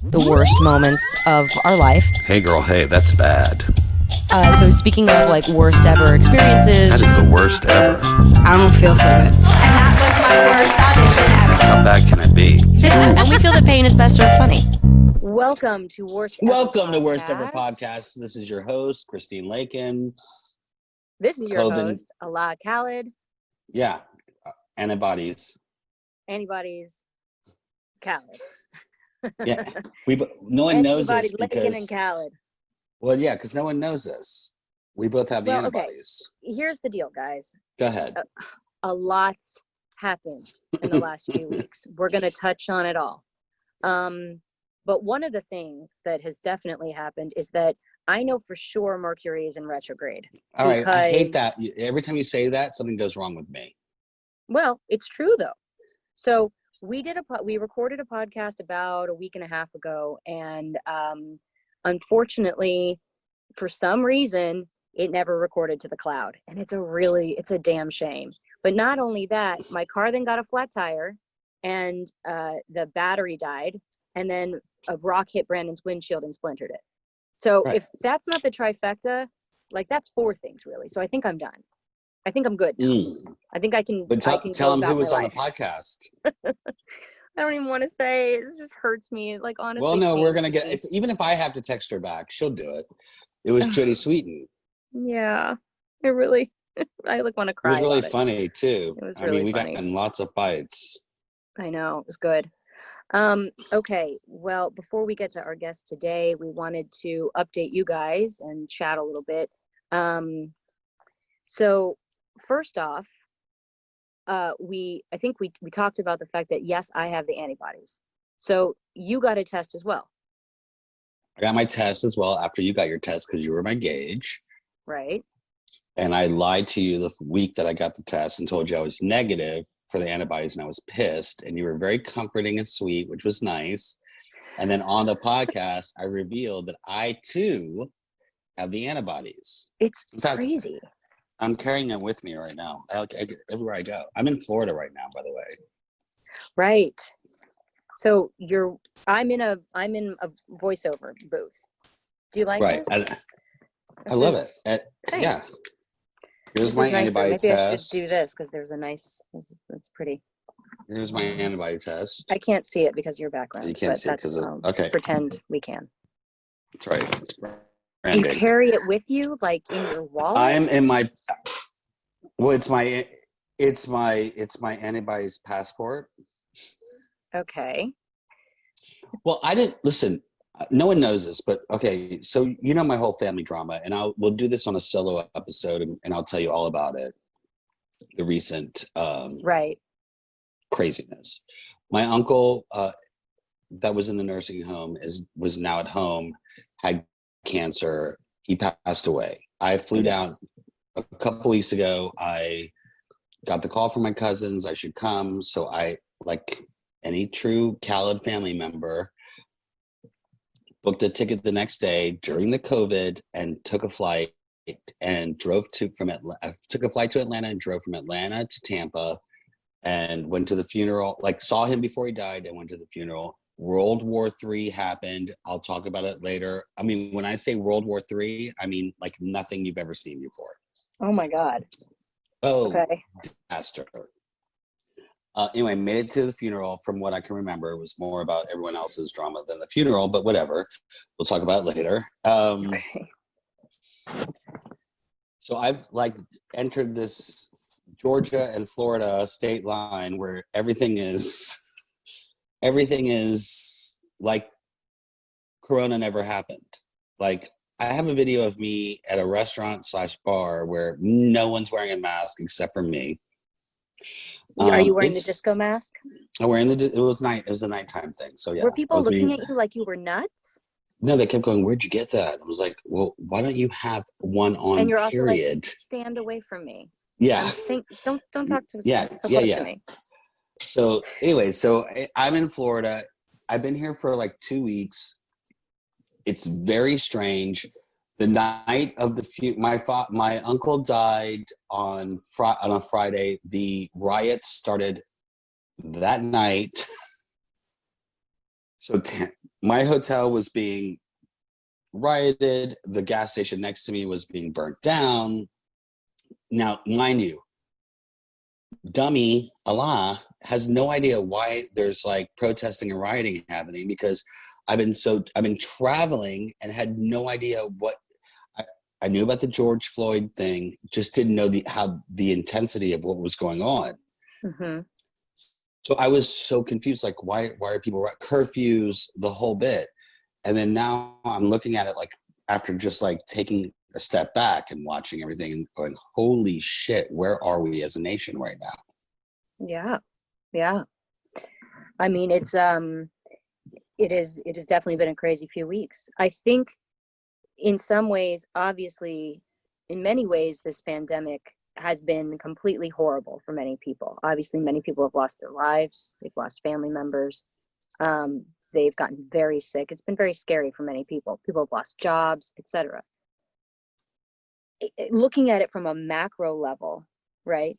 the worst moments of our life. Hey girl, hey, that's bad. So speaking of like worst ever experiences. That is the worst ever. I don't feel so good. And that was my worst audition ever. How bad can it be? And we feel that pain is best served funny. Welcome to Worst Ever Welcome to Podcast. Worst Ever Podcast. This is your host, Christine Lakin. This is your host, Alaa Khaled. Yeah, antibodies. Antibodies, Khaled. Yeah, no one knows Antibodies, this Lakin and because, Khaled. well, yeah, because no one knows this. We both have the antibodies. Okay. Here's the deal, guys. Go ahead. A lot's happened in the last few weeks. We're going to touch on it all. But one of the things that has definitely happened is that I know for sure Mercury is in retrograde. All right, I hate that. Every time you say that, something goes wrong with me. Well, it's true though. So we recorded a podcast about a week and a half ago, and unfortunately, for some reason, it never recorded to the cloud, and it's a damn shame. But not only that, my car then got a flat tire, and the battery died, and then a rock hit Brandon's windshield and splintered it. So If that's not the trifecta, like that's 4 things really. So I think I'm done. I think I'm good now. I think I can. But tell him who was on the podcast. I don't even want to say. It just hurts me. Like honestly. Well, no, we're gonna get. Even if I have to text her back, she'll do it. It was Jody Sweeten. Yeah, it really. I want to cry. It was really funny too. It was really we funny. got in lots of fights. I know, it was good. Okay, well, before we get to our guest today, we wanted to update you guys and chat a little bit. So first off, I think we talked about the fact that yes, I have the antibodies. So you got a test as well. I got my test as well after you got your test because you were my gauge. Right. And I lied to you the week that I got the test and told you I was negative for the antibodies, and I was pissed. And you were very comforting and sweet, which was nice. And then on the podcast, I revealed that I too have the antibodies. It's in fact, crazy. I'm carrying them with me right now. Everywhere I go. I'm in Florida right now, by the way. Right. So I'm in a voiceover booth. Do you like right. this? I love it. Yeah. Here's my antibody Maybe test. I should do this because there's a nice. That's pretty. Here's my antibody test. I can't see it because of your background. You can't see it because of. Okay. Pretend we can. That's right. It's you carry it with you, like in your wallet. I'm in my. Well, it's my antibodies passport. Okay. Well, I didn't listen. No one knows this, but okay. So you know my whole family drama, and we'll do this on a solo episode, and I'll tell you all about it. The recent craziness. My uncle, that was in the nursing home, was now at home, had cancer. He passed away. I flew down a couple weeks ago. I got the call from my cousins. I should come, so I, like any true Khaled family member, booked a ticket the next day during the COVID and took a flight and took a flight to Atlanta and drove from Atlanta to Tampa and went to the funeral, saw him before he died and went to the funeral. World War III happened. I'll talk about it later. I mean, when I say World War III, I mean like nothing you've ever seen before. Oh my God. Oh, okay. Disaster. Anyway, made it to the funeral. From what I can remember, it was more about everyone else's drama than the funeral, but whatever. We'll talk about it later. Okay. So I've entered this Georgia and Florida state line where everything is like Corona never happened. Like I have a video of me at a restaurant/bar where no one's wearing a mask except for me. Are you wearing the disco mask? I'm wearing it was a nighttime thing. So yeah. Were people looking at you like you were nuts? No, they kept going, "Where'd you get that?" I was like, "Well, why don't you have one on?" And you're period? Also like, stand away from me. Yeah. Don't talk to yeah, so yeah, close yeah. to me. So anyway, I'm in Florida. I've been here for 2 weeks. It's very strange. The night of my uncle died on a Friday. The riots started that night. So my hotel was being rioted. The gas station next to me was being burnt down. Now, mind you, dummy Alaa has no idea why there's like protesting and rioting happening, because I've been traveling and had no idea what I knew about the George Floyd thing, just didn't know the intensity of what was going on. Mm-hmm. So I was so confused, like why are people curfews, the whole bit. And then now I'm looking at it like after just like taking a step back and watching everything and going, holy shit, where are we as a nation right now? Yeah. I mean, it has definitely been a crazy few weeks. I think in some ways, obviously, in many ways, this pandemic has been completely horrible for many people. Obviously, many people have lost their lives. They've lost family members. They've gotten very sick. It's been very scary for many people. People have lost jobs, etc. Looking at it from a macro level, right?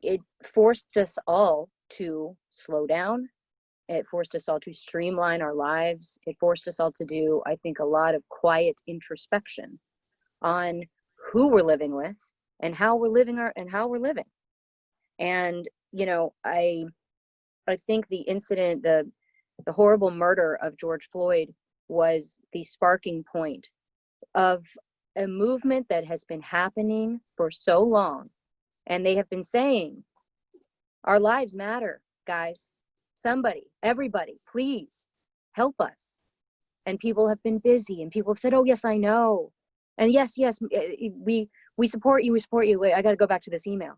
It forced us all to slow down. It forced us all to streamline our lives. It forced us all to do, I think, a lot of quiet introspection on who we're living with and how we're living. And, you know, I think the incident, the horrible murder of George Floyd was the sparking point of a movement that has been happening for so long. And they have been saying, our lives matter, guys. Somebody, everybody, please help us. And people have been busy, and people have said, oh, yes, I know. And yes, we support you, Wait, I got to go back to this email.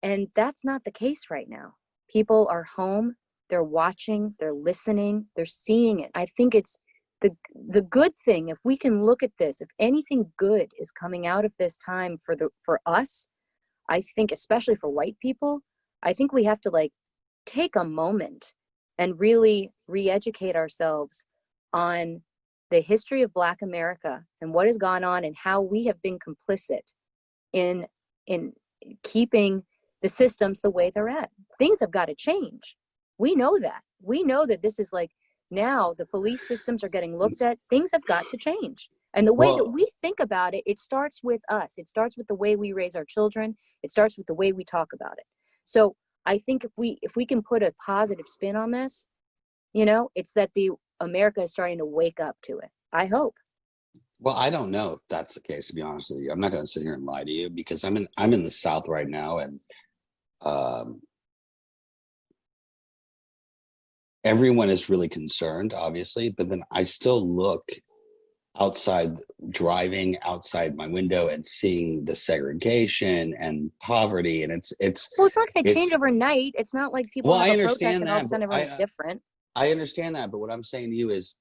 And that's not the case right now. People are home, they're watching, they're listening, they're seeing it. I think it's the good thing, if we can look at this, if anything good is coming out of this time for us, I think, especially for white people, I think we have to like take a moment and really re-educate ourselves on the history of Black America and what has gone on and how we have been complicit in keeping the systems the way they're at. Things have got to change. We know that. We know that this is like, now the police systems are getting looked at. Things have got to change. And the way that we think about it, it starts with us. It starts with the way we raise our children. It starts with the way we talk about it. So I think if we can put a positive spin on this, you know, it's that America is starting to wake up to it. I hope. Well, I don't know if that's the case, to be honest with you. I'm not going to sit here and lie to you, because I'm in the South right now, and everyone is really concerned, obviously, but then I still look outside, driving outside my window and seeing the segregation and poverty, and it's not going to change overnight. It's not like people have a protest and all of a sudden everyone's different. I understand that, but what I'm saying to you is,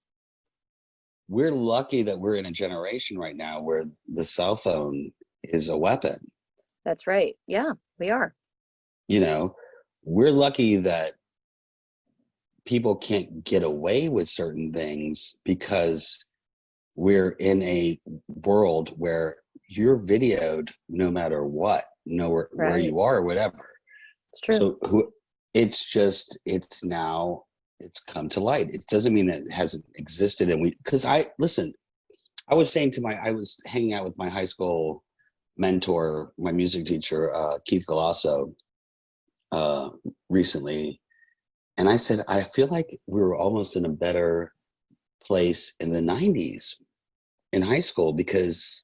we're lucky that we're in a generation right now where the cell phone is a weapon. That's right. Yeah, we are. You know, we're lucky that people can't get away with certain things because we're in a world where you're videoed no matter what, where you are or whatever. It's true. So it's come to light. It doesn't mean that it hasn't existed. And I was hanging out with my high school mentor, my music teacher, Keith Galasso, recently. And I said, I feel like we were almost in a better place in the 90s in high school, because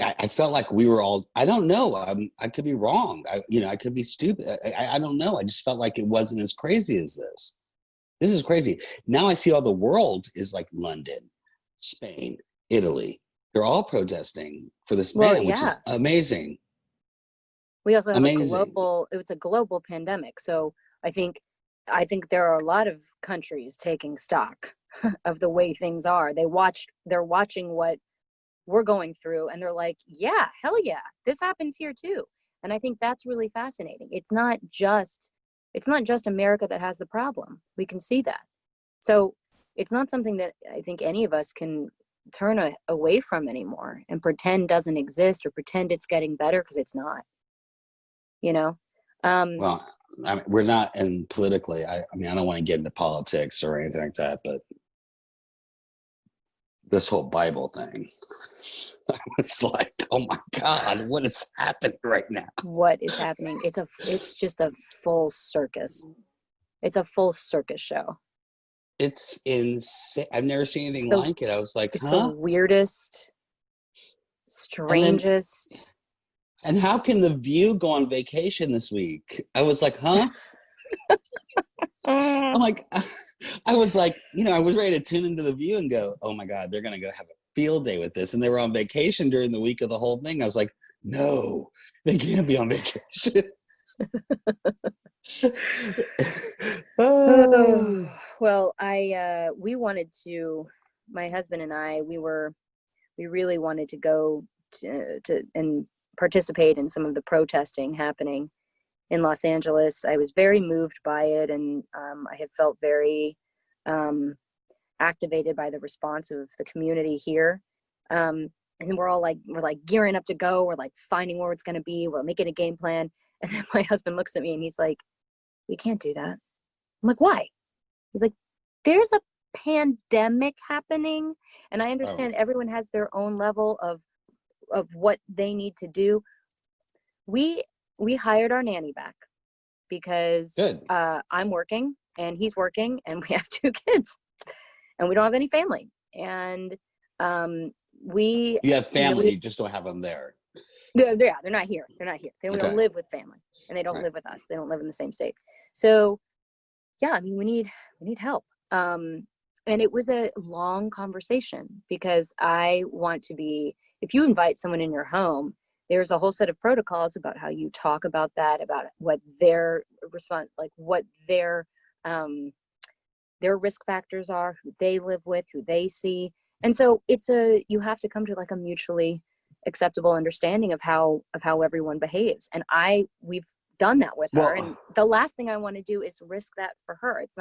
I felt like we were all, I don't know, I could be wrong. I could be stupid. I don't know. I just felt like it wasn't as crazy as this. This is crazy. Now I see all the world is like London, Spain, Italy. They're all protesting for this man, which is amazing. We also have it's a global pandemic. So I think there are a lot of countries taking stock of the way things are. They're watching what we're going through, and they're like, yeah, hell yeah, this happens here too. And I think that's really fascinating. It's not just America that has the problem. We can see that. So it's not something that I think any of us can turn away from anymore and pretend doesn't exist or pretend it's getting better, because it's not. Well, I mean, we're not in politically. I mean, I don't want to get into politics or anything like that, but this whole Bible thing, I was like, oh my God, what is happening right now? What is happening? It's just a full circus. It's a full circus show. It's insane. I've never seen anything the- like it. I was like, It's huh? the weirdest, strangest. And how can The View go on vacation this week? I was like, huh? I'm like, I was like, you know, I was ready to tune into The View and go, oh my God, they're going to go have a field day with this. And they were on vacation during the week of the whole thing. I was like, no, they can't be on vacation. Oh. Well, we wanted to, my husband and I, we really wanted to go to and participate in some of the protesting happening in Los Angeles. I was very moved by it, and I had felt very activated by the response of the community here. And we're like gearing up to go. We're like finding where it's going to be. We're making a game plan. And then my husband looks at me and he's like, we can't do that. I'm like, why? He's like, there's a pandemic happening, and I understand everyone has their own level of what they need to do. We hired our nanny back because I'm working and he's working and we have 2 kids and we don't have any family. And you have family, you just don't have them there. They're not here. They don't live with family, and they don't live with us. They don't live in the same state. So yeah, I mean, we need help. And it was a long conversation because I want to be, if you invite someone in your home, there's a whole set of protocols about how you talk about that, about what their response, like what their risk factors are, who they live with, who they see. And so you have to come to like a mutually acceptable understanding of how everyone behaves. And we've done that with her. And the last thing I want to do is risk that for her. It's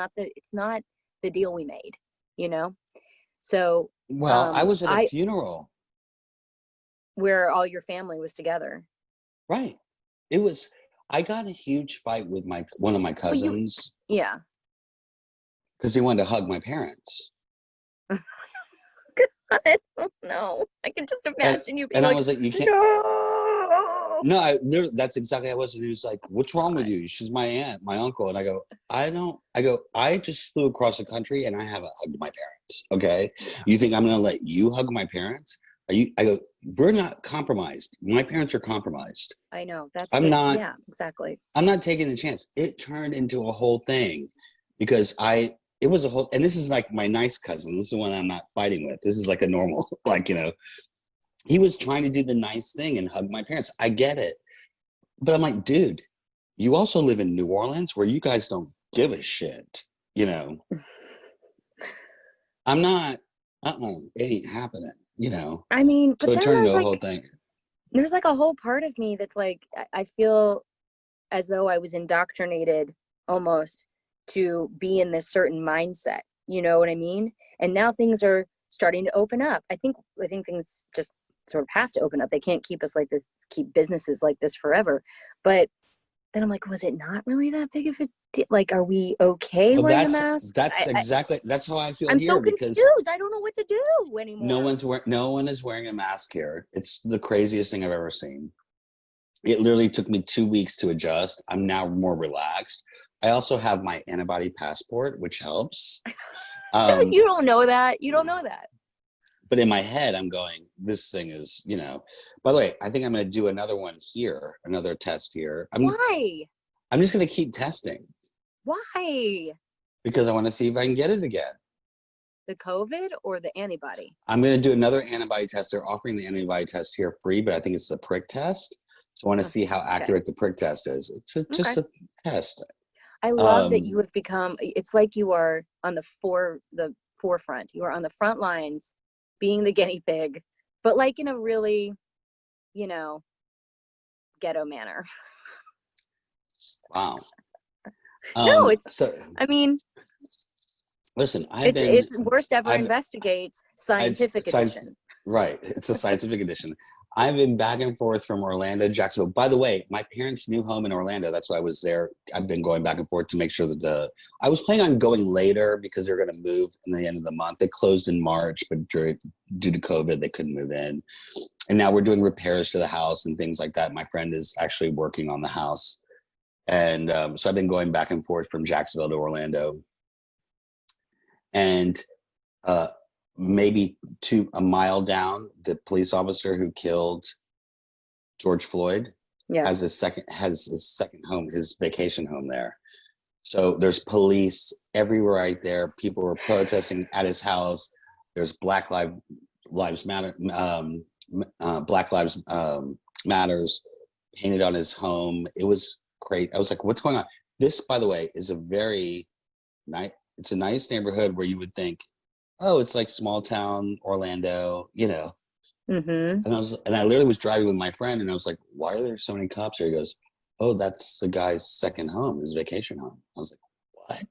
not the deal we made, you know? So, I was at a funeral where all your family was together. Right. I got a huge fight with one of my cousins. Yeah. Because he wanted to hug my parents. I don't know. I can just imagine you being and like, I was like, you can't. No, that's exactly how I was. And he was like, what's wrong with you? She's my aunt, my uncle. And I go, I just flew across the country and I haven't hugged my parents. Okay. You think I'm going to let you hug my parents? I go, we're not compromised. My parents are compromised. I know. Yeah, exactly. I'm not taking the chance. It turned into a whole thing because it was a whole, and this is like my nice cousin. This is the one I'm not fighting with. This is like a normal, like, you know, he was trying to do the nice thing and hug my parents. I get it. But I'm like, dude, you also live in New Orleans where you guys don't give a shit, you know? I'm not, it ain't happening, you know? I mean, so it turned into a whole thing. There's like a whole part of me that's like, I feel as though I was indoctrinated almost to be in this certain mindset, you know what I mean? And now things are starting to open up. I think things just sort of have to open up. They can't keep us like this, keep businesses like this forever. But then I'm like, was it not really that big of a deal? Like, are we okay wearing a mask? That's how I feel I'm here. so confused. I don't know what to do anymore. No one is wearing a mask here. It's the craziest thing I've ever seen. It literally took me 2 weeks to adjust. I'm now more relaxed. I also have my antibody passport, which helps. You don't know that. You don't know that. But in my head, I'm going, this thing is, you know. By the way, I think I'm going to do another one here, another test here. Why? I'm just going to keep testing. Why? Because I want to see if I can get it again. The COVID or the antibody? I'm going to do another antibody test. They're offering the antibody test here free, but I think it's the prick test. So I want to see how accurate the prick test is. It's just a test. I love that you have become, it's like you are on the forefront. You are on the front lines being the guinea pig, but like in a really, you know, ghetto manner. Wow. No, I mean, listen, it's Worst Ever Investigates Scientific Edition. Right. It's a scientific edition. I've been back and forth from Orlando to Jacksonville. By the way, my parents' new home in Orlando, that's why I was there. I've been going back and forth to make sure that I was planning on going later because they're going to move in the end of the month. They closed in March, but due to COVID, they couldn't move in. And now we're doing repairs to the house and things like that. My friend is actually working on the house. And so I've been going back and forth from Jacksonville to Orlando. And maybe a mile down, the police officer who killed George Floyd has his second home, his vacation home there. So there's police everywhere right there. People were protesting at his house. There's Black Lives Matter, Black Lives Matters painted on his home. It was great. I was like, what's going on? This, by the way, is a very nice, it's a nice neighborhood where you would think, oh, it's like small town Orlando, you know. Mm-hmm. And I literally was driving with my friend, and I was like, why are there so many cops here? He goes, oh, that's the guy's second home, his vacation home. I was like, what?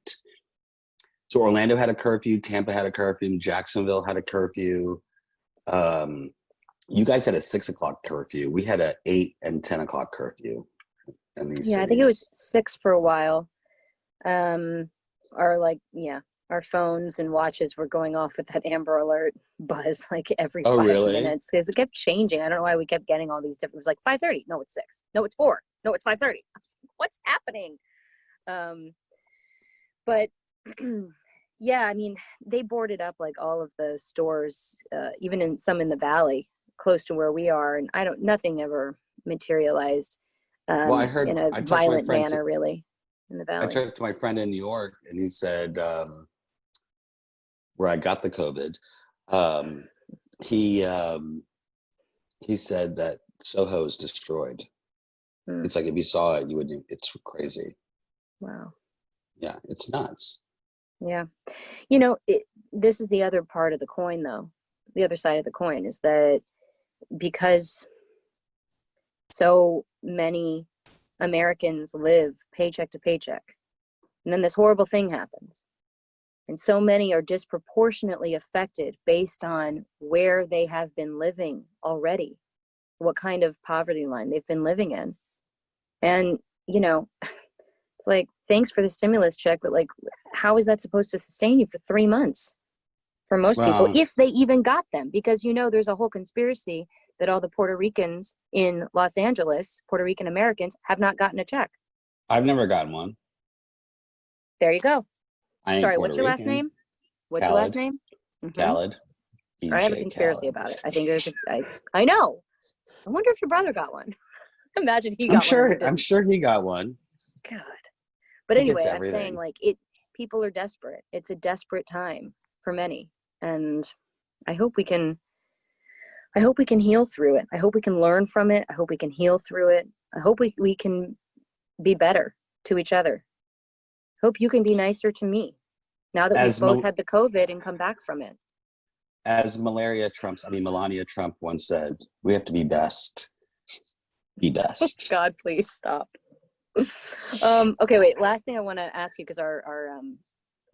So Orlando had a curfew, Tampa had a curfew, Jacksonville had a curfew. You guys had a 6 o'clock curfew. We had a 8 and 10 o'clock curfew in these cities. I think it was 6 for a while. Our phones and watches were going off with that Amber Alert buzz like every 5 minutes because it kept changing. I don't know why we kept getting all these different. It was like 5:30. No, it's 6. No, it's 4. No, it's 5:30. What's happening? But yeah, I mean, they boarded up like all of the stores, even in some in the valley close to where we are, and nothing ever materialized. Well, I heard in a violent manner, really, in the valley. I talked to my friend in New York, and he said, where I got the COVID, he said that Soho is destroyed. It's like if you saw it, you would. It's crazy. Wow. Yeah, it's nuts. Yeah, you know, this is the other part of the coin, though. The other side of the coin is that because so many Americans live paycheck to paycheck, and then this horrible thing happens, and so many are disproportionately affected based on where they have been living already, what kind of poverty line they've been living in. And, you know, it's like, thanks for the stimulus check, but like, how is that supposed to sustain you for 3 months? For most people, if they even got them, because, you know, there's a whole conspiracy that all the Puerto Ricans in Los Angeles, Puerto Rican Americans, have not gotten a check. I've never gotten one. There you go. Sorry, what's your last name? What's your last name? Khaled. I have a conspiracy about it. I think there's I know. I wonder if your brother got one. Imagine he got one. I'm sure he got one. God. But anyway, I'm saying like people are desperate. It's a desperate time for many. And I hope we can heal through it. I hope we can learn from it. I hope we can heal through it. I hope we can be better to each other. Hope you can be nicer to me now that we've both had the COVID and come back from it. As Melania Trump once said, we have to be best. Be best. God, please stop. Okay, wait. Last thing I want to ask you, because our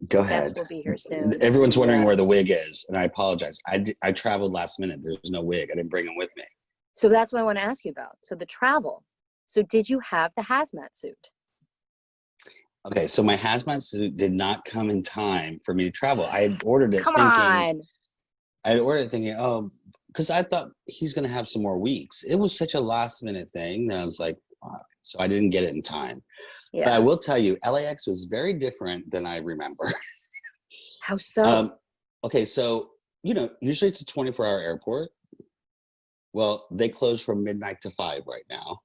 Go ahead. guest will be here soon. Everyone's wondering where the wig is, and I apologize. I traveled last minute. There's no wig. I didn't bring it with me. So that's what I want to ask you about. So the travel. So did you have the hazmat suit? Okay, so my hazmat suit did not come in time for me to travel. I had ordered it thinking, oh, because I thought he's going to have some more weeks. It was such a last minute thing that I was like, fuck. So I didn't get it in time. Yeah. But I will tell you, LAX was very different than I remember. How so? Okay, so, you know, usually it's a 24-hour airport. Well, they close from midnight to 5 right now.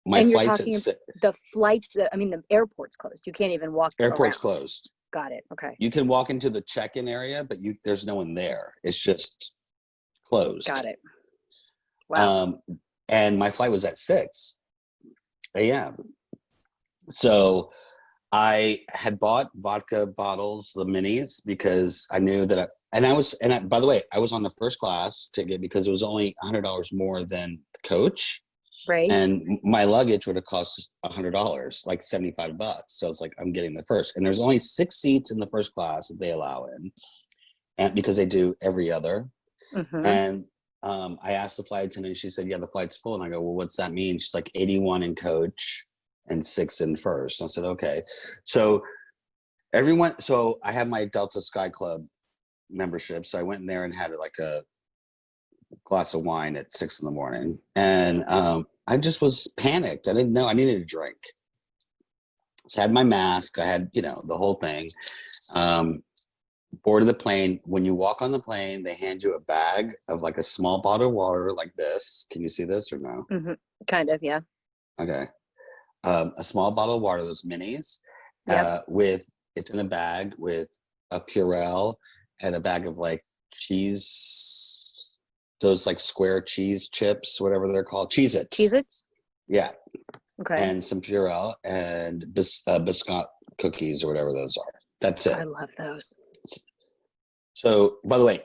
My flight's at 6. The flights, the airport's closed. You can't even walk Airport's around. Closed. Got it. Okay. You can walk into the check-in area, but there's no one there. It's just closed. Got it. Wow. And my flight was at 6 a.m. So I had bought vodka bottles, the minis, because I knew that by the way, I was on the first class ticket because it was only $100 more than the coach. Right. And my luggage would have cost $100, like $75. So it's like, I'm getting the first. And there's only 6 seats in the first class that they allow in, and because they do every other. Mm-hmm. And I asked the flight attendant, she said, yeah, the flight's full. And I go, well, what's that mean? She's like 81 in coach and 6 in first. And I said, okay. So I have my Delta Sky Club membership. So I went in there and had like a glass of wine at 6 in the morning. And I just was panicked. I didn't know I needed a drink. So I had my mask. I had, the whole thing. Boarded the plane. When you walk on the plane, they hand you a bag of like a small bottle of water like this. Can you see this or no? Mm-hmm. Kind of, yeah. Okay. A small bottle of water, those minis, Yep. it's in a bag with a Purell and a bag of like cheese, those like square cheese chips, whatever they're called, Cheez-Its. Cheez-Its? Yeah. Okay. And some Purell and biscuit cookies or whatever those are. That's it. I love those. So, by the way,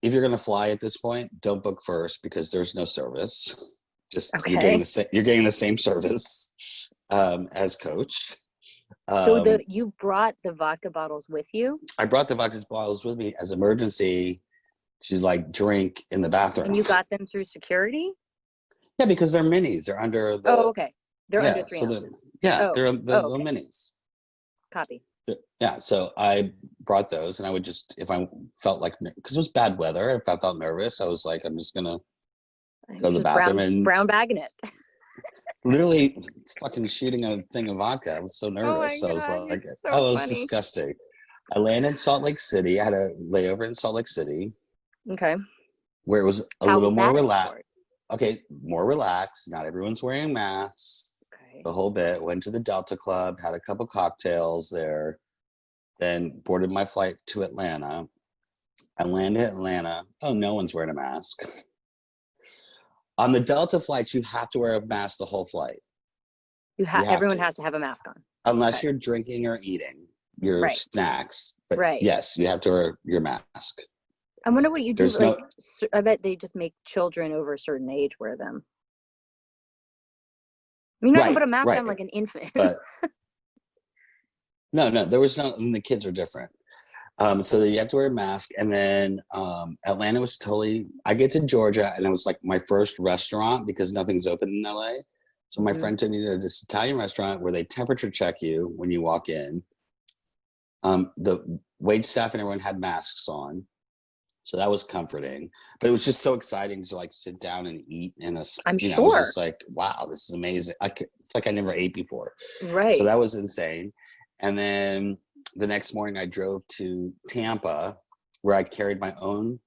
if you're going to fly at this point, don't book first because there's no service. Just Okay. you're getting the same service as coach. So you brought the vodka bottles with you? I brought the vodka bottles with me as emergency to like drink in the bathroom. And you got them through security? Yeah, because they're minis. They're under the. Oh, okay. They're under 3 ounces. They're the okay. minis. Copy. Yeah, so I brought those, and I would just, if I felt like, because it was bad weather, if I felt nervous, I was like, I'm just gonna go to the bathroom and brown bagging it. literally fucking shooting a thing of vodka. I was so nervous. Oh my I was God, like, it's it so was funny. disgusting. I landed in Salt Lake City. I had a layover in Salt Lake City. Okay. Where it was a How little was more that relaxed. airport? Okay, more relaxed. Not everyone's wearing masks. Okay. The whole bit. Went to the Delta Club, had a couple cocktails there, then boarded my flight to Atlanta. I landed at Atlanta. Oh, no one's wearing a mask. On the Delta flights, you have to wear a mask the whole flight. Everyone has to have a mask on. Unless you're drinking or eating your snacks. But yes, you have to wear your mask. I wonder what you do. There's I bet they just make children over a certain age wear them. You're not going to put a mask on like an infant. But no, there was no, and the kids are different. So you have to wear a mask. And then Atlanta was I get to Georgia and it was like my first restaurant because nothing's open in LA. So my friend took me to this Italian restaurant where they temperature check you when you walk in. The wait staff and everyone had masks on. So that was comforting, but it was just so exciting to like sit down and eat in a, I'm sure. I was just like, wow, this is amazing. It's like I never ate before. Right. So that was insane. And then the next morning I drove to Tampa where I carried my own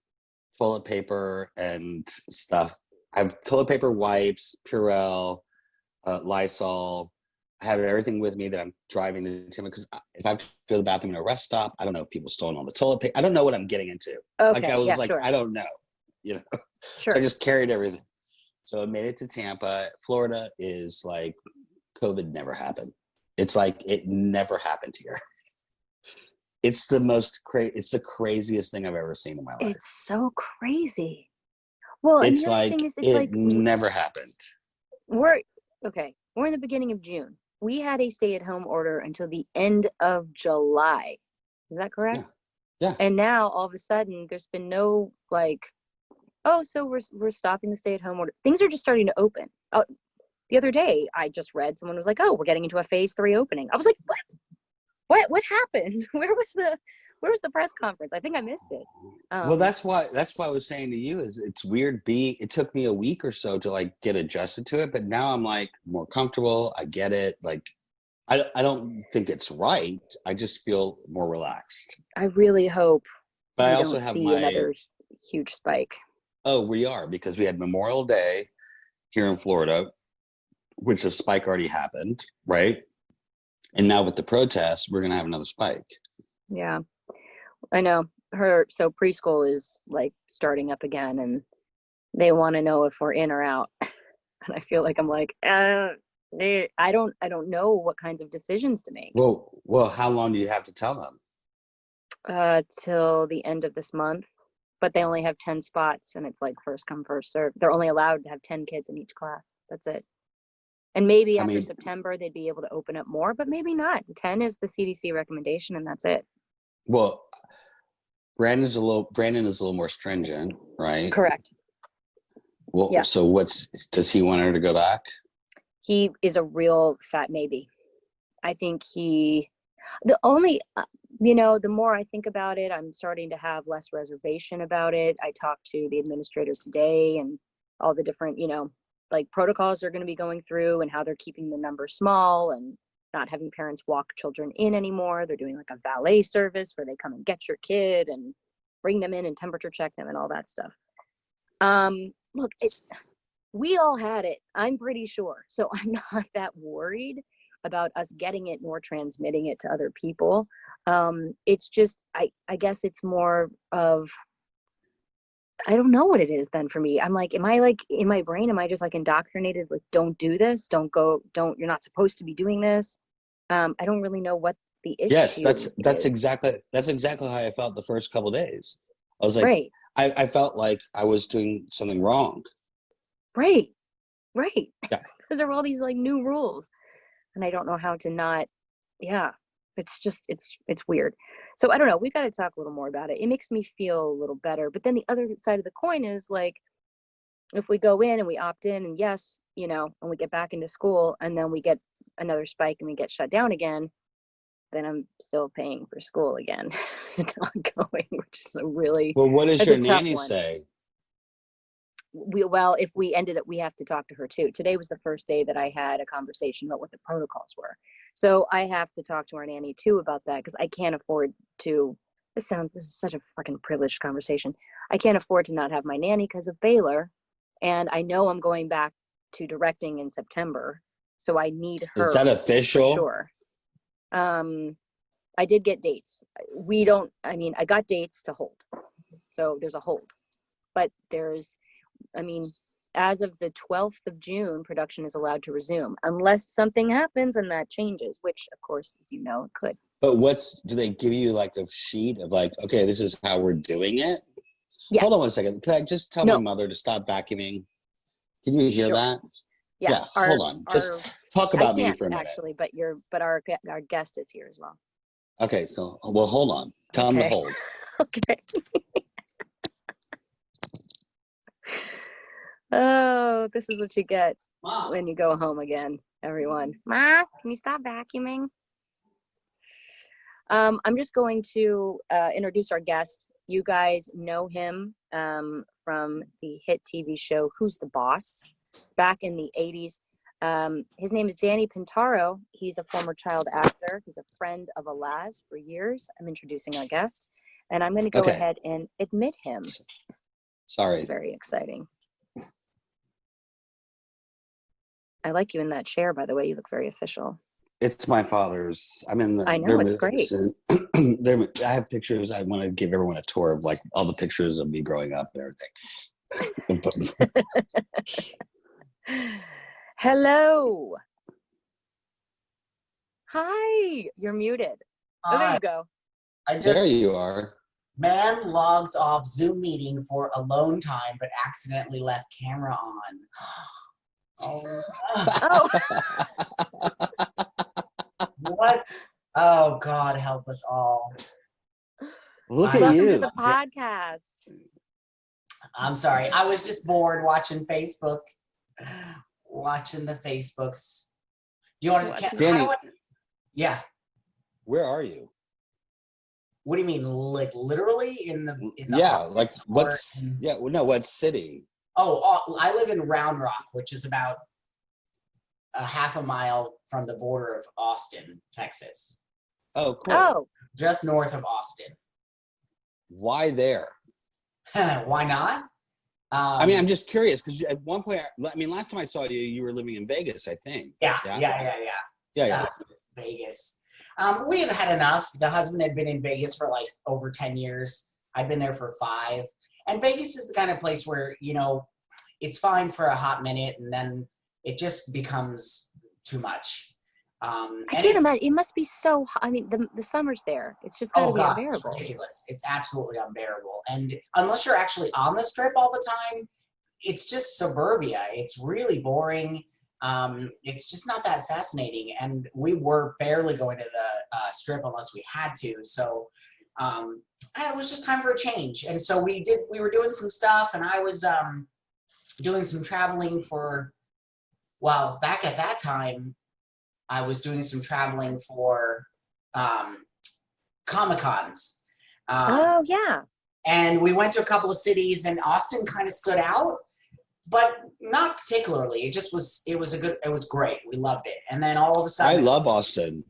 toilet paper and stuff. I have toilet paper, wipes, Purell, Lysol. I have everything with me that I'm driving to Tampa because if I have to go to the bathroom in a rest stop, I don't know if people stolen all the toilet paper. I don't know what I'm getting into. Okay, like I was sure. I don't know, Sure. So I just carried everything. So I made it to Tampa. Florida is like COVID never happened. It's like it never happened here. It's the most it's the craziest thing I've ever seen in my life. It's so crazy. Well, it's and the like other thing is, it's it like never happened. We're in the beginning of June. We had a stay-at-home order until the end of July. Is that correct? Yeah. And now all of a sudden, there's been no so we're stopping the stay-at-home order. Things are just starting to open. The other day, I just read someone was like, "Oh, we're getting into a phase 3 opening." I was like, "What? What happened? Where was the press conference? I think I missed it." Well, that's why I was saying to you is it's weird. It took me a week or so to like get adjusted to it, but now I'm like more comfortable. I get it. Like, I don't think it's right. I just feel more relaxed. I really hope. But we I also don't have see another huge spike. Oh, we are, because we had Memorial Day here in Florida, which the spike already happened, right? And now with the protests, we're gonna have another spike. Yeah, I know. So preschool is like starting up again, and they want to know if we're in or out. And I feel like I'm like, I don't know what kinds of decisions to make. Well, how long do you have to tell them? Till the end of this month, but they only have 10 spots, and it's like first come, first serve. They're only allowed to have 10 kids in each class. That's it. And maybe after September, they'd be able to open up more, but maybe not. 10 is the CDC recommendation, and that's it. Well, Brandon is a little more stringent, right? Correct. Well, Yeah. so does he want her to go back? He is a real fat maybe. I think the more I think about it, I'm starting to have less reservation about it. I talked to the administrator today and all the different, like protocols they're going to be going through and how they're keeping the number small and not having parents walk children in anymore. They're doing like a valet service where they come and get your kid and bring them in and temperature check them and all that stuff. Look, we all had it, I'm pretty sure. So I'm not that worried about us getting it nor transmitting it to other people. It's just, I guess it's more of, I don't know what it is then for me. I'm like, am I like in my brain, am I just like indoctrinated? Like, don't do this, you're not supposed to be doing this. I don't really know what the issue Yes, that's is. exactly how I felt the first couple of days. I was like, Right. I felt like I was doing something wrong. Right. Yeah. Because there were all these like new rules and I don't know how to not, it's just, it's weird. So I don't know, we've got to talk a little more about it. It makes me feel a little better. But then the other side of the coin is like, if we go in and we opt in and yes, and we get back into school and then we get another spike and we get shut down again, then I'm still paying for school again and ongoing, which is a really, Well, what does your a tough nanny one. say? If we ended it, we have to talk to her too. Today was the first day that I had a conversation about what the protocols were. So I have to talk to our nanny too about that because I can't afford to, this is such a fucking privileged conversation. I can't afford to not have my nanny because of Baylor. And I know I'm going back to directing in September. So I need her. Is that official? For sure. I did get dates. I got dates to hold. So there's a hold. But as of the 12th of June, production is allowed to resume unless something happens and that changes, which of course, as you know, it could. But do they give you like a sheet of like, okay, this is how we're doing it? Yes. Hold on 1 second. Can I just tell my mother to stop vacuuming? Can you hear that? Yeah. Hold on. Just talk about me for a minute. Actually, but our guest is here as well. Okay. So, well, hold on. Tell him to hold. Okay. Oh, this is what you get when you go home again, everyone. Ma, can you stop vacuuming? I'm just going to introduce our guest. You guys know him from the hit TV show Who's the Boss back in the 80s. His name is Danny Pintauro. He's a former child actor. He's a friend of Alaa's for years. I'm introducing our guest, and I'm going to go ahead and admit him. Sorry. This is very exciting. I like you in that chair, by the way. You look very official. It's my father's. I'm in the. I know, it's great. I have pictures. I want to give everyone a tour of like all the pictures of me growing up and everything. Hello. Hi. You're muted. Oh, there you go. There you are. Man logs off Zoom meeting for alone time, but accidentally left camera on. Oh. What? Oh, God, help us all. Look at Welcome you. to the podcast. I'm sorry. I was just bored watching Facebook. Watching the Facebooks. Do you want to... Danny. Yeah. Where are you? What do you mean? Like literally in the like what city? Oh, I live in Round Rock, which is about a half a mile from the border of Austin, Texas. Oh, cool. Oh. Just north of Austin. Why there? Why not? I'm just curious because at one point, last time I saw you, you were living in Vegas, I think. Yeah. Yeah. Vegas. We had had enough. The husband had been in Vegas for like over 10 years. I'd been there for 5. And Vegas is the kind of place where, it's fine for a hot minute and then it just becomes too much. I can't imagine. It must be so hot. The summer's there. It's just gotta be unbearable. It's ridiculous. It's absolutely unbearable. And unless you're actually on the strip all the time, it's just suburbia. It's really boring. It's just not that fascinating. And we were barely going to the strip unless we had to. So it was just time for a change. And so we were doing some stuff, and I was doing some traveling for, well, back at that time, I was doing some traveling for Comic-Cons. Oh yeah. And we went to a couple of cities, and Austin kind of stood out, but not particularly. It was great. We loved it. And then all of a sudden, I love Austin.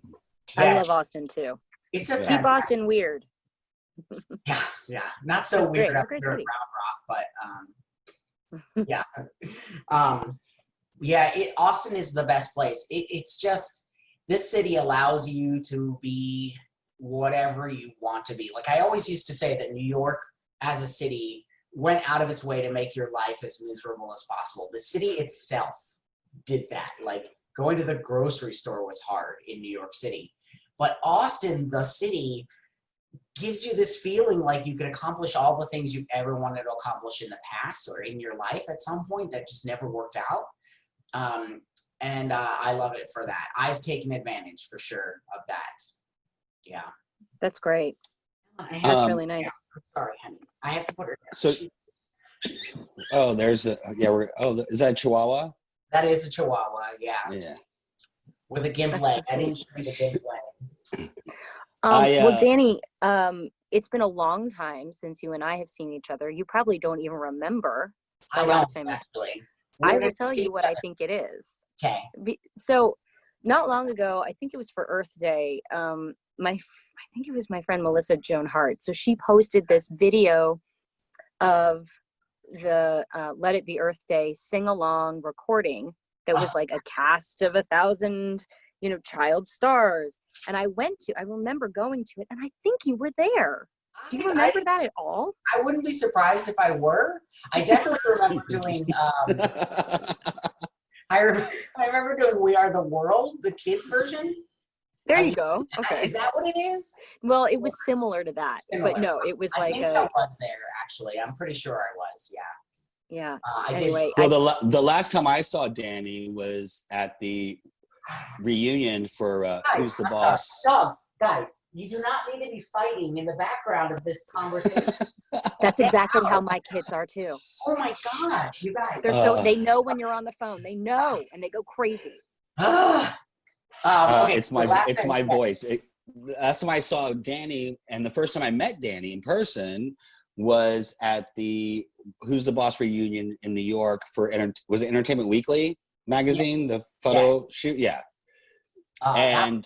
I love Austin too. It's a Keep Austin weird. Yeah. Not so It's weird great. up It's a here great in city. Round Rock, but Austin is the best place. It's just, this city allows you to be whatever you want to be. Like I always used to say that New York as a city went out of its way to make your life as miserable as possible. The city itself did that. Like going to the grocery store was hard in New York City. But Austin, the city, gives you this feeling like you can accomplish all the things you've ever wanted to accomplish in the past or in your life at some point that just never worked out. And I love it for that. I've taken advantage for sure of that. Yeah. That's great. That's really nice. Yeah, sorry, honey. I have to put her down. So, is that a Chihuahua? That is a Chihuahua, yeah. Yeah. With a gimp leg. I didn't show you the gimp leg. Well, Danny, it's been a long time since you and I have seen each other. You probably don't even remember the last time. Actually. I will tell you what I think it is. Okay. So, not long ago, I think it was for Earth Day. I think it was my friend Melissa Joan Hart. So she posted this video of the Let It Be Earth Day sing-along recording that was like a cast of 1,000, child stars. And I remember going to it, and I think you were there. Do you remember that at all? I wouldn't be surprised if I were. I definitely remember doing, I remember doing We Are the World, the kids version. There you go. Okay. Is that what it is? Well, it was similar to that, but no, it was I think I was there, actually. I'm pretty sure I was, yeah. Yeah. Anyway, well, the last time I saw Danny was at the reunion for Who's the Boss. Dogs, guys, you do not need to be fighting in the background of this conversation. That's exactly how my kids are too. Oh my God, you guys. They know when you're on the phone. They know, and they go crazy. It's my voice. Last time I saw Danny, and the first time I met Danny in person was at the Who's the Boss reunion in New York for was it Entertainment Weekly magazine, the photo shoot? Yeah. And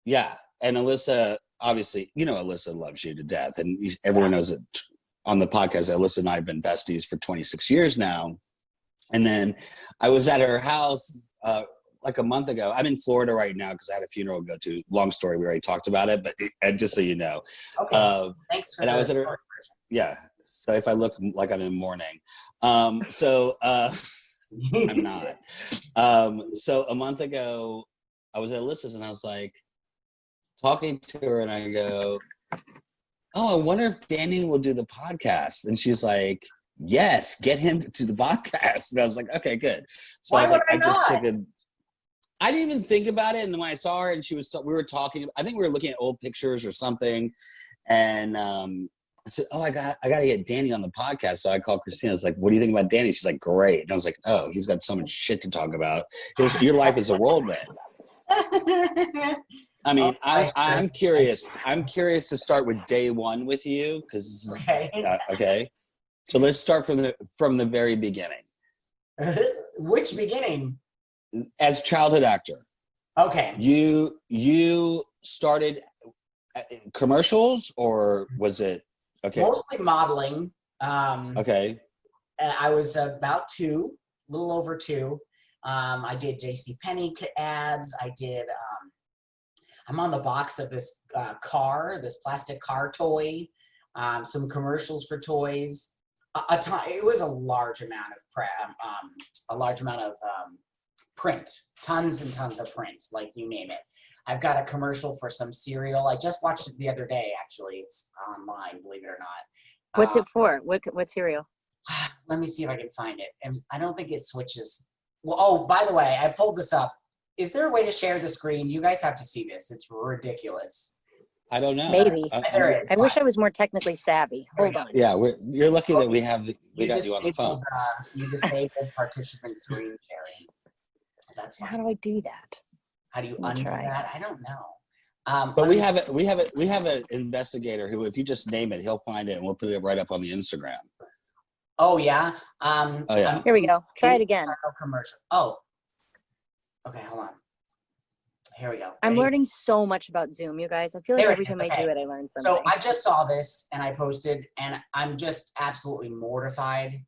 yeah, and Alyssa, obviously, Alyssa loves you to death, and everyone knows it on the podcast. Alyssa and I have been besties for 26 years now. And then I was at her house like a month ago. I'm in Florida right now because I had a funeral to go to. Long story, we already talked about it, but just so you know. Okay. Thanks for I was at her. Yeah. So if I look like I'm in mourning, I'm not. So a month ago, I was at Alyssa's and I was like talking to her, and I go, "Oh, I wonder if Danny will do the podcast." And she's like, "Yes, get him to the podcast." And I was like, "Okay, good." So Why I was like, would I just not? took a. I didn't even think about it, and when I saw her, and we were talking. I think we were looking at old pictures or something, and I said, "Oh, I got to get Danny on the podcast." So I called Christine. I was like, "What do you think about Danny?" She's like, "Great." And I was like, "Oh, he's got so much shit to talk about. Your life is a whirlwind." I mean, I'm curious. I'm curious to start with day one with you because okay. So let's start from the very beginning. Which beginning? As childhood actor. Okay. You started commercials, or was it okay? Mostly modeling. Okay. I was about 2, a little over 2. I did JCPenney ads. I did. I'm on the box of this this plastic car toy. Some commercials for toys. It was a large amount of print, tons and tons of print, like you name it. I've got a commercial for some cereal. I just watched it the other day, actually. It's online, believe it or not. What's it for? What cereal? Let me see if I can find it. And I don't think it switches. Well, oh, by the way, I pulled this up. Is there a way to share the screen? You guys have to see this. It's ridiculous. I don't know. Maybe. There is. I wish I was more technically savy. Hold on. Yeah, you're lucky that we got You you on the phone. You disabled participant screen sharing. That's fine. How do I do that? How do you I'll undo try. that? I don't know. But we have an investigator who, if you just name it, he'll find it and we'll put it right up on the Instagram. Oh yeah. Oh yeah. Here we go. Try it again. No commercial. Oh. Okay, hold on. Here we go. I'm Ready? learning so much about Zoom, you guys. I feel like There it every is. time I Okay. do it, I learn something. So I just saw this and I posted, and I'm just absolutely mortified.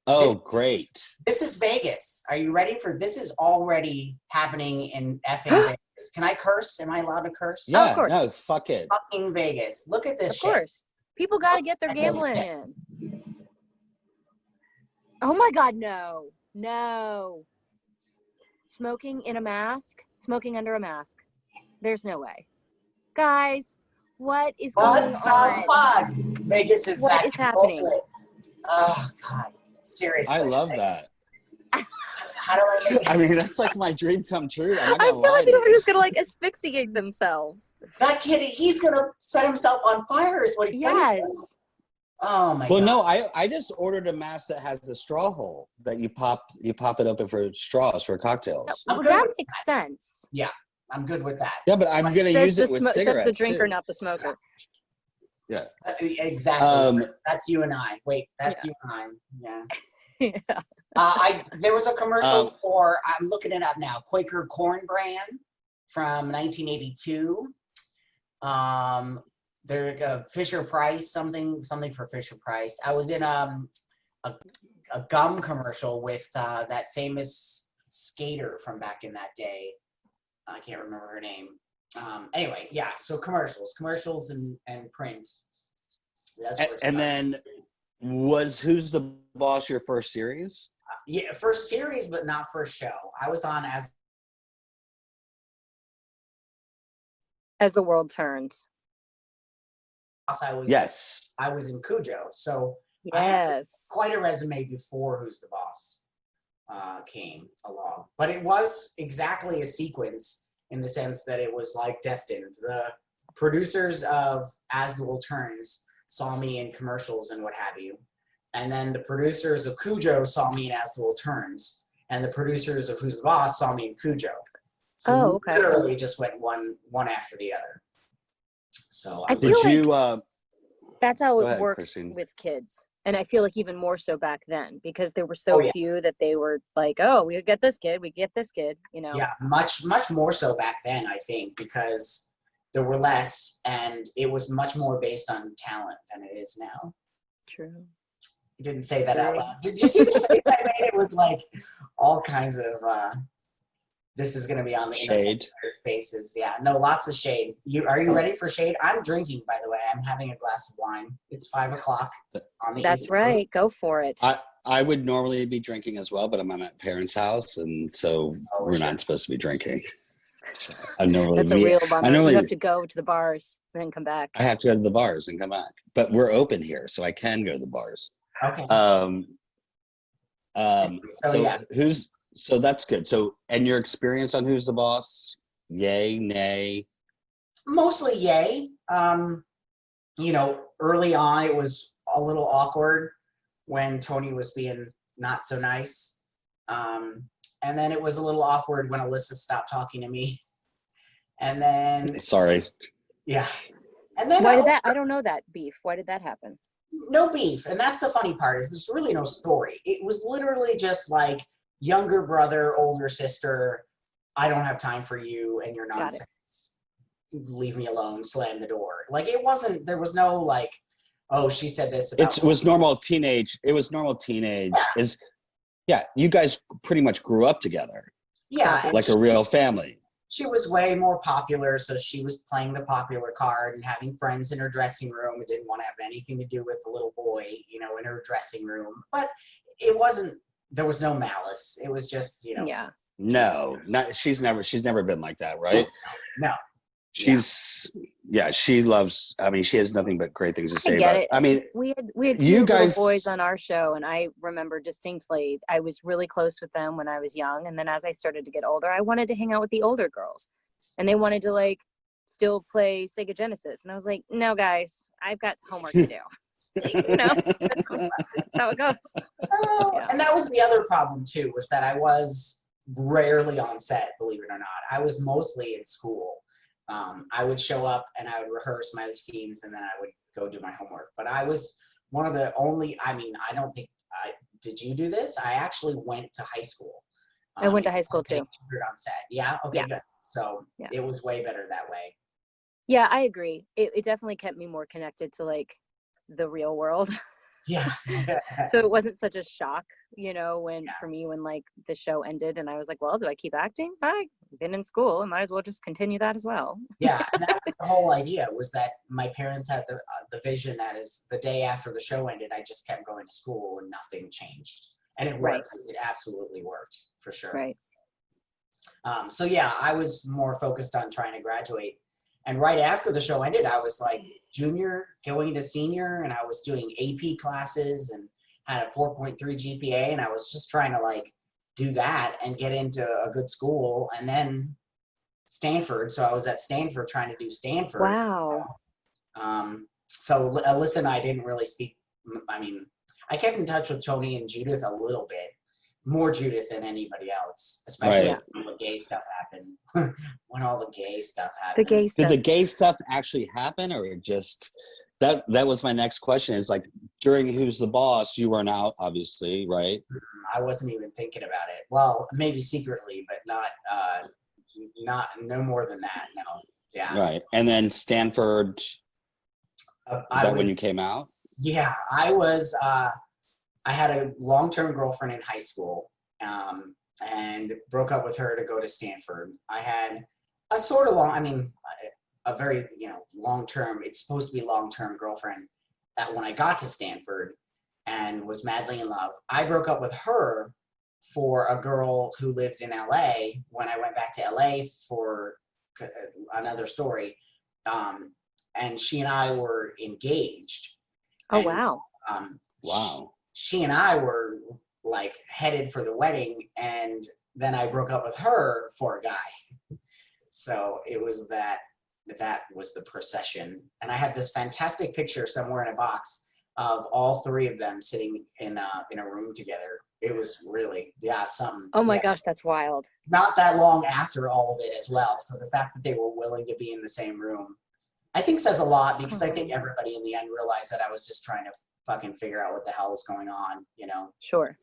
Oh, great. This is Vegas. Are you ready for this? Is already happening in effing Vegas. Can I curse? Am I allowed to curse? Oh, of Yeah, course. no, fuck it. Fucking Vegas. Look at this Of shit. course. People got to get their gambling in. Oh my God, no. No. Smoking in a mask? Smoking under a mask. There's no way. Guys, what is What going the on? fuck? Vegas is What back is in happening? bullshit. Oh, God. Seriously. I love that. How do I make I mean, that's like my dream come true. I'm not I gonna feel lie like to people are you. just going to like asphyxiate themselves. that kid, he's going to set himself on fire is what he's going to Yes. do. Oh, my Well, God. no, I just ordered a mask that has a straw hole that you pop it open for straws for cocktails. I'm Well, good that with makes sense. I'm good with that. Yeah, but I'm gonna Says use the it with says cigarettes the drinker, too. not the smoker. Yeah. Exactly. That's you and I. Wait, that's you and I. Yeah. Yeah. There was a commercial for, I'm looking it up now, Quaker Corn Brand from 1982. There, Fisher Price, something for Fisher Price. I was in a gum commercial with that famous skater from back in that day. I can't remember her name. Anyway, yeah. So commercials and print. That's where it And started. then was Who's the Boss your first series? Yeah, first series, but not first show. I was on As the world turns. Yes. I was in Cujo, so I had Yes. quite a resume before Who's the Boss came along. But it was exactly a sequence in the sense that it was like destined. The producers of As the World Turns saw me in commercials and what have you. And then the producers of Cujo saw me in As the World Turns. And the producers of Who's the Boss saw me in Cujo. So okay. literally just went one after the other. So I feel Did like you that's how Go it ahead, works Christine. with kids. And I feel like even more so back then because there were so few that they were like, oh, we get this kid, you know? Yeah, much more so back then, I think, because there were less and it was much more based on talent than it is now. True. You didn't say that out loud. Did you see the face I made? It was like all kinds of, this is going to be on the shade? Faces. Yeah, no, lots of shade. Are you ready for shade? I'm drinking, by the way. I'm having a glass of wine. It's 5 o'clock on the That's East right. Go for it. I would normally be drinking as well, but I'm at my parents' house, and so we're not supposed to be drinking. So I normally That's a real bummer. normally You have to go to the bars, then come back. I have to go to the bars and come back, but we're open here, so I can go to the bars. Okay. So that's good. So, and your experience on Who's the Boss? Yay, nay? Mostly yay. You know, early on it was a little awkward when Tony was being not so nice. And then it was a little awkward when Alyssa stopped talking to me. And then Sorry. yeah. And then I don't know that beef. Why did that happen? no beef. And that's the funny part is there's really no story. It was literally just like younger brother, older sister, I don't have time for you and your nonsense. Leave me alone, slam the door. Like there was no like, oh, she said this about It was normal teenage. Yeah, you guys pretty much grew up together. Yeah. Like a real family. She was way more popular, so she was playing the popular card and having friends in her dressing room and didn't want to have anything to do with the little boy, you know, in her dressing room. But there was no malice. It was just, you know. Yeah. No, she's never been like that, right? No. She loves, I mean, she has nothing but great things to say about it. I mean, we had you two guys, little boys on our show, and I remember distinctly I was really close with them when I was young, and then as I started to get older, I wanted to hang out with the older girls, and they wanted to like still play Sega Genesis. And I was like, no, guys, I've got homework to do. You know, that's how it goes. Oh, Yeah. and that was the other problem too, was that I was rarely on set, believe it or not. I was mostly in school. I would show up and I would rehearse my scenes and then I would go do my homework. But I was one of the only, I mean, I don't think, did you do this? I actually went to high school. I went to high school too. On set. Yeah? Okay, Yeah. good. So Yeah. it was way better that way. Yeah, I agree. It definitely kept me more connected to like the real world. Yeah. So it wasn't such a shock, you know, when Yeah. for me when like the show ended and I was like, well, do I keep acting? I've been in school. I might as well just continue that as well. Yeah, and that was the whole idea, was that my parents had the vision that is the day after the show ended, I just kept going to school and nothing changed. And it worked. Right. It absolutely worked, for sure. Right. So yeah, I was more focused on trying to graduate. And right after the show ended, I was like junior going to senior, and I was doing AP classes and had a 4.3 GPA, and I was just trying to like do that and get into a good school, and then Stanford. So I was at Stanford trying to do Stanford. Wow. So Alyssa and I didn't really speak. I mean, I kept in touch with Tony and Judith a little bit, more Judith than anybody else, especially Right. when the gay stuff happened. When all the gay stuff The happened. gay Did stuff. the gay stuff actually happen, or it just that was my next question? Is like during Who's the Boss, you weren't out, obviously, right? I wasn't even thinking about it. Well, maybe secretly, but not no more than that. No. Yeah. Right. And then Stanford, is that when you came out? Yeah, I was. I had a long-term girlfriend in high school, and broke up with her to go to Stanford. I had a sort of a very long-term. It's supposed to be long-term girlfriend. That when I got to Stanford, and was madly in love, I broke up with her for a girl who lived in LA. When I went back to LA for another story, and she and I were engaged. Oh, And, wow. Wow. She and I were like headed for the wedding, and then I broke up with her for a guy. So it was that was the procession. And I have this fantastic picture somewhere in a box of all three of them sitting in a room together. It was really, something. Oh my yeah. gosh, that's wild. Not that long after all of it as well. So the fact that they were willing to be in the same room, I think says a lot, because I think everybody in the end realized that I was just trying to fucking figure out what the hell was going on, Sure.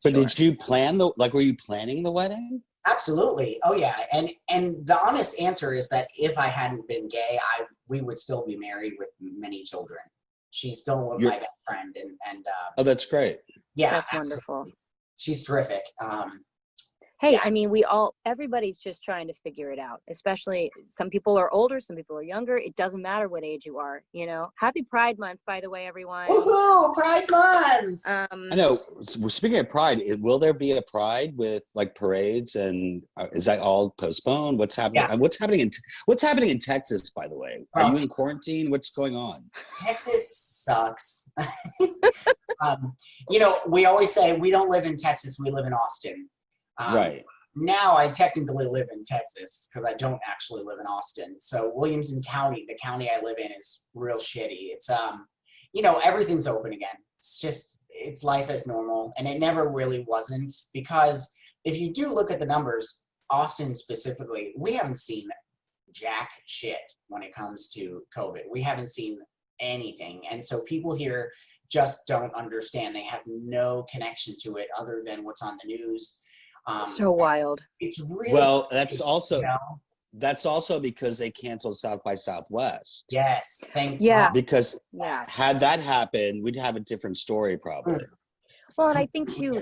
But did you plan were you planning the wedding? Absolutely. Oh yeah. And the honest answer is that if I hadn't been gay, we would still be married with many children. She's still my best friend, and Oh, that's great. yeah, That's wonderful. she's terrific. Hey, Yeah. I mean, everybody's just trying to figure it out, especially some people are older, some people are younger. It doesn't matter what age you are, Happy Pride Month, by the way, everyone. Woohoo! Pride Month. I know. Speaking of Pride, will there be a Pride with like parades, and is that all postponed? What's happening? Yeah. What's happening in Texas, by the way? Are you in quarantine? What's going on? Texas sucks. We always say we don't live in Texas, we live in Austin. Right. Now I technically live in Texas because I don't actually live in Austin. So Williamson County, the county I live in, is real shitty. It's everything's open again. It's life as normal, and it never really wasn't, because if you do look at the numbers, Austin specifically, we haven't seen jack shit when it comes to COVID. We haven't seen anything, and so people here just don't understand. They have no connection to it other than what's on the news. So wild. It's really Well, that's also because they canceled South by Southwest. Yes, thank Yeah. God. Because Yeah. had that happened, we'd have a different story probably. Well, and I think too,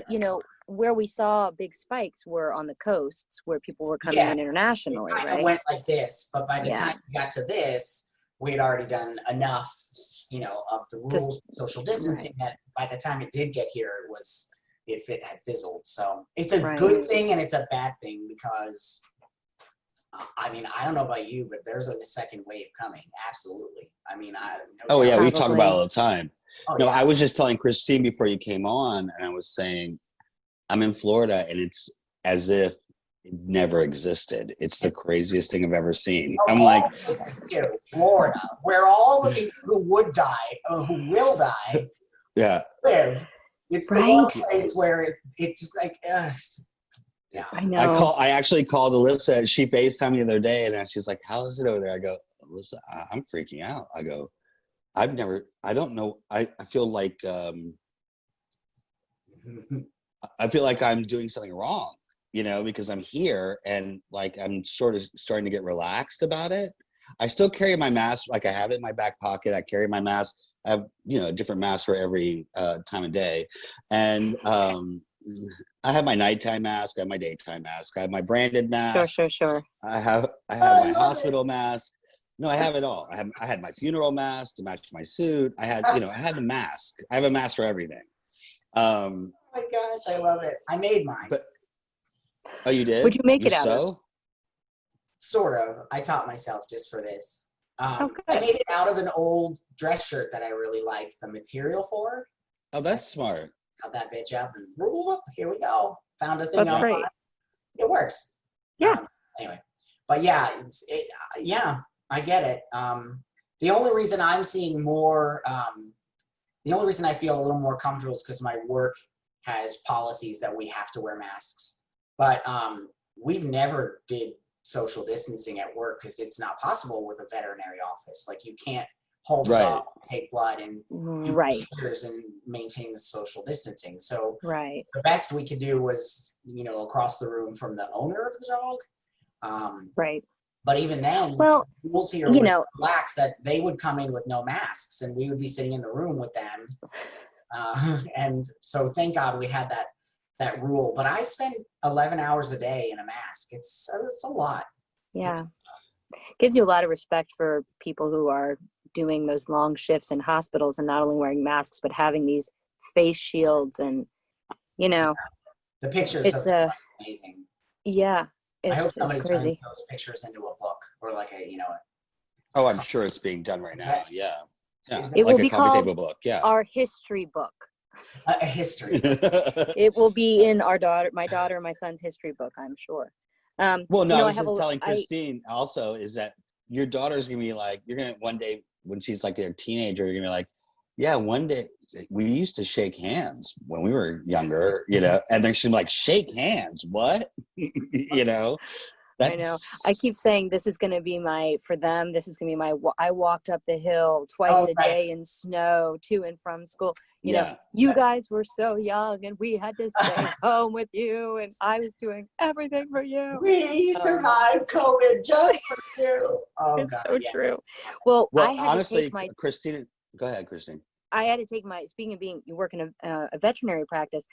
where we saw big spikes were on the coasts where people were coming in internationally, It kind of right? went like this, but by the Yeah. time we got to this, we had already done enough, of the rules, social distancing, that by the time it did get here, it had fizzled. So it's a good thing and it's a bad thing, because I don't know about you, but there's a second wave coming. Absolutely. We Probably. talk about it all the time. Oh, No, yeah. I was just telling Christine before you came on, and I was saying I'm in Florida, and it's as if it never existed. It's the craziest thing I've ever seen. Of I'm all like, places too, Florida, where all the people who would die or who will die yeah. live. It's the one place where it's just like, yeah. I know. I actually called Alyssa. She FaceTimed me the other day, and she's like, "How is it over there?" I go, "Alyssa, I'm freaking out." I go, I don't know. I feel like I feel like I'm doing something wrong, because I'm here and like I'm sort of starting to get relaxed about it. I still carry my mask, like I have it in my back pocket. I carry my mask. I have, a different mask for every time of day, and I have my nighttime mask. I have my daytime mask. I have my branded mask. Sure. I have my hospital mask. No, I have it all. I had my funeral mask to match my suit. I had a mask. I have a mask for everything. Oh my gosh, I love it. I made mine. But oh, you did? Would you make it out of? Sort of. I taught myself just for this. Okay. I made it out of an old dress shirt that I really liked the material for. Oh, that's smart. Cut that bitch up and whoop, here we go. Found a thing That's online. great. It works. Yeah. Anyway, but yeah, yeah, I get it. The only reason I'm seeing more, the only reason I feel a little more comfortable is because my work has policies that we have to wear masks. But we've never did social distancing at work because it's not possible with a veterinary office. Like you can't hold it up, take blood, and do procedures and maintain the social distancing. So the best we could do was, across the room from the owner of the dog. But even then, rules here were relaxed that they would come in with no masks and we would be sitting in the room with them. And so thank God we had that rule. But I spend 11 hours a day in a mask. It's a lot. Yeah. Gives you a lot of respect for people who are doing those long shifts in hospitals and not only wearing masks, but having these face shields and, the pictures are amazing. Yeah. I hope somebody turns crazy. those pictures into a book or like a, Oh, I'm sure it's being done right now. Yeah. It like will a be coffee called table book. Yeah. Our history book. A history. It will be in my daughter and my son's history book, I'm sure. Well, no, I was just telling Christine also is that your daughter's gonna be like, you're gonna one day when she's like a teenager, you're gonna be like, yeah, one day we used to shake hands when we were younger, and then she's like, shake hands, what? I know. I keep saying this is going to be for them, this is going to be I walked up the hill twice a day in snow to and from school. You guys were so young and we had to stay home with you and I was doing everything for you. We survived COVID just for you. Oh, it's God, so true. Well, I had honestly, to take Christine, go ahead, Christine. I had to take speaking of you work in a veterinary practice,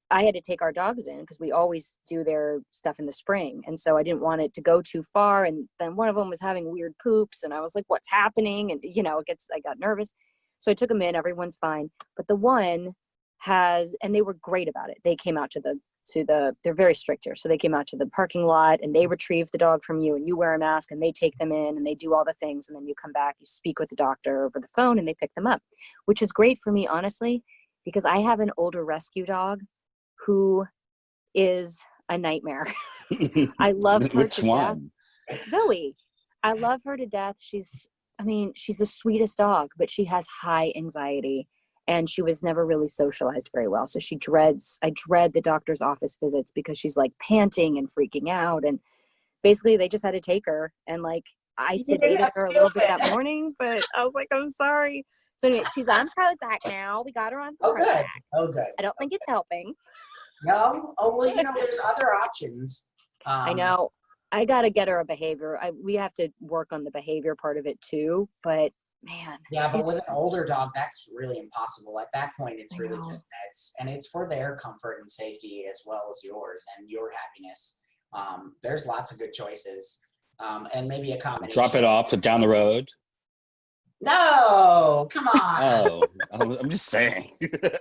I had to take our dogs in because we always do their stuff in the spring. And so I didn't want it to go too far. And then one of them was having weird poops and I was like, what's happening? And, I got nervous. So I took them in, everyone's fine. But the one and they were great about it. They came out they're very strict here. So they came out to the parking lot and they retrieve the dog from you and you wear a mask and they take them in and they do all the things. And then you come back, you speak with the doctor over the phone and they pick them up, which is great for me, honestly, because I have an older rescue dog who is a nightmare. I love her Which to one? death. Zoe. I love her to death. She's the sweetest dog, but she has high anxiety and she was never really socialized very well. So I dread the doctor's office visits because she's like panting and freaking out. And basically they just had to take her and I sedated her a little bit that morning, but I was like, I'm sorry. So anyway, she's on Prozac now. We got her on some Prozac. Oh, good. I don't think it's helping. No? Oh, well, there's other options. I know. I got to get her a behavior. We have to work on the behavior part of it too, but man. Yeah, but with an older dog, that's really impossible. At that point, it's really just pets, and it's for their comfort and safety as well as yours and your happiness. There's lots of good choices. And maybe a combination. Drop it off down the road. No, come on. Oh, I'm just saying.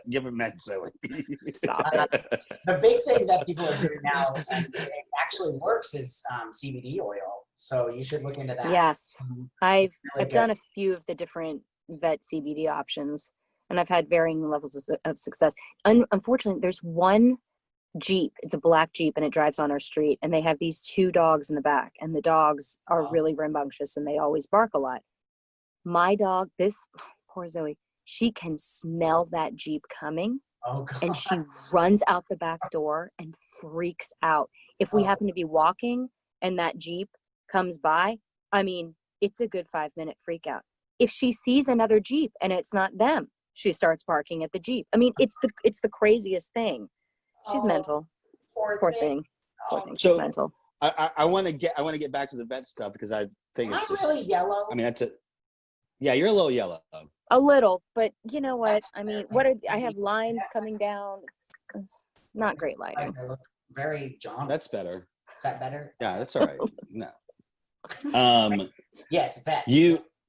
Give it med Zoe. The big thing that people are doing now, and it actually works, is CBD oil. So you should look into that. Yes, I've really done a few of the different vet CBD options, and I've had varying levels of success. Unfortunately, there's one Jeep. It's a black Jeep, and it drives on our street, and they have these 2 dogs in the back, and the dogs are really rambunctious and they always bark a lot. My dog, poor Zoe, she can smell that Jeep coming, Oh God. and she runs out the back door and freaks out. If we happen to be walking and that Jeep comes by, I mean, it's a good 5-minute freak out. If she sees another Jeep and it's not them, she starts barking at the Jeep. I mean, it's the craziest thing. She's mental. Poor thing. Poor thing. She's mental. I want to get back to the vet stuff because I think Am it's I really yellow? I mean, yeah, you're a little yellow. A little, but you know what? I mean, I have lines coming down. It's not great lighting. I look very jaundiced. That's better. Is that better? Yeah, that's all right. No. Yes, vets.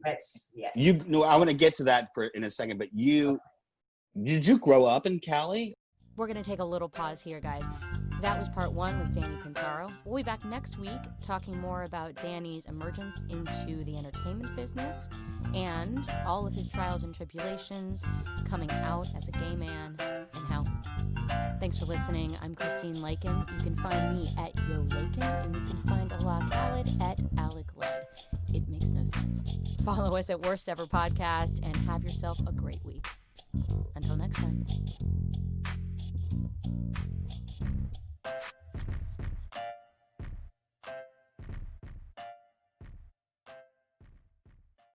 Vets, yes. I want to get to that in a second, but did you grow up in Cali? We're going to take a little pause here, guys. That was part 1 with Danny Pintauro. We'll be back next week talking more about Danny's emergence into the entertainment business and all of his trials and tribulations, coming out as a gay man, and how. Thanks for listening. I'm Christine Lakin. You can find me at Yo Lakin, and you can find Alaa Khaled at Alec Led. It makes no sense. Follow us at Worst Ever Podcast, and have yourself a great week. Until next time.